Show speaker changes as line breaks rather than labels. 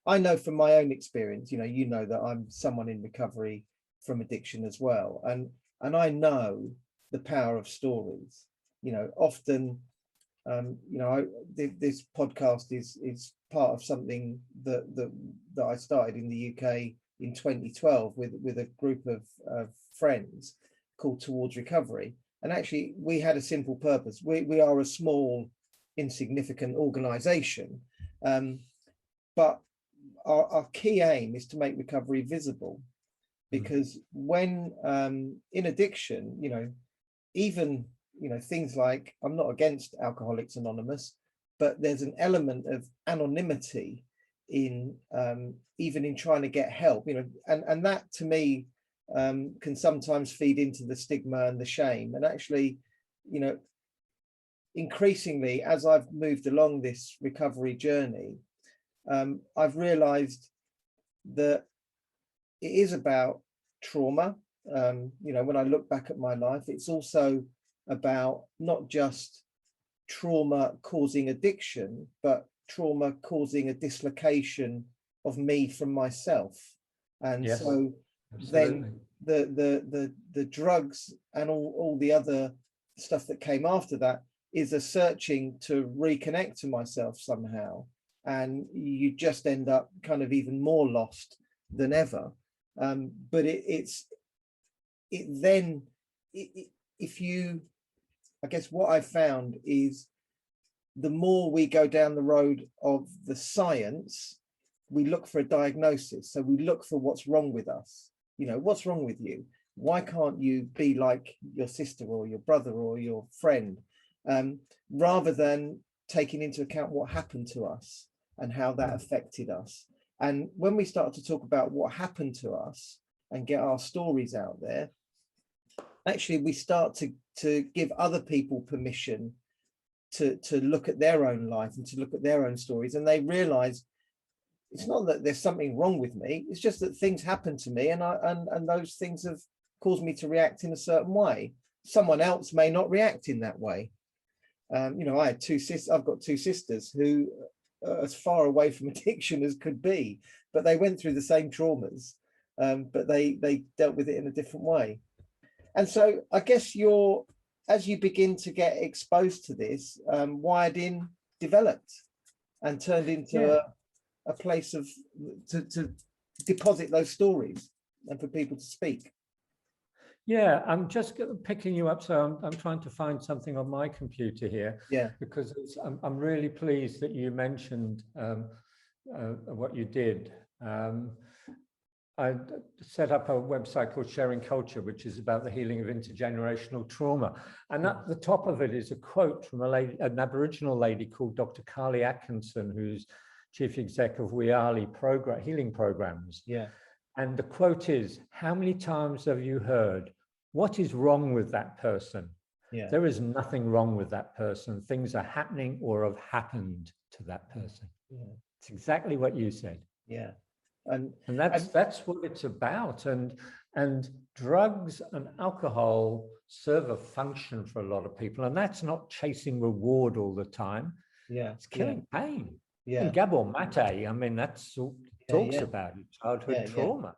I know from my own experience, you know that I'm someone in recovery from addiction as well, and I know the power of stories. Often, this podcast is part of something that I started in the UK in 2012 with a group of friends called Towards Recovery. And actually, we had a simple purpose. We are a small, insignificant organization, but our key aim is to make recovery visible. Because when in addiction, even things like, I'm not against Alcoholics Anonymous, but there's an element of anonymity in even in trying to get help, and that to me can sometimes feed into the stigma and the shame. And actually, increasingly, as I've moved along this recovery journey, I've realized that it is about trauma. When I look back at my life, it's also about not just trauma causing addiction, but trauma causing a dislocation of me from myself. And
yes,
so
absolutely.
then the drugs and all the other stuff that came after that is a searching to reconnect to myself somehow. And you just end up kind of even more lost than ever. But if you, I guess what I've found is the more we go down the road of the science, we look for a diagnosis. So we look for what's wrong with us. What's wrong with you? Why can't you be like your sister or your brother or your friend? Rather than taking into account what happened to us and how that affected us. And when we start to talk about what happened to us and get our stories out there, actually we start to give other people permission to look at their own life and to look at their own stories. And they realize it's not that there's something wrong with me, it's just that things happen to me, and those things have caused me to react in a certain way. Someone else may not react in that way. I had two sisters. I've got two sisters who are as far away from addiction as could be, but they went through the same traumas, but they dealt with it in a different way. And so I guess as you begin to get exposed to this, Wired In developed and turned into a place to deposit those stories and for people to speak.
Yeah, I'm just picking you up. So I'm trying to find something on my computer here.
Yeah.
Because I'm really pleased that you mentioned what you did. I set up a website called Sharing Culture, which is about the healing of intergenerational trauma. And at the top of it is a quote from an Aboriginal lady called Dr. Carly Atkinson, who's chief exec of Wiali healing programs.
Yeah.
And the quote is, how many times have you heard, what is wrong with that person?
Yeah.
There is nothing wrong with that person. Things are happening or have happened to that person.
Yeah.
It's exactly what you said.
Yeah.
And that's what it's about. And drugs and alcohol serve a function for a lot of people. And that's not chasing reward all the time.
Yeah.
It's killing pain.
Yeah.
And Gabor Mate, I mean, that's talks about it, childhood trauma.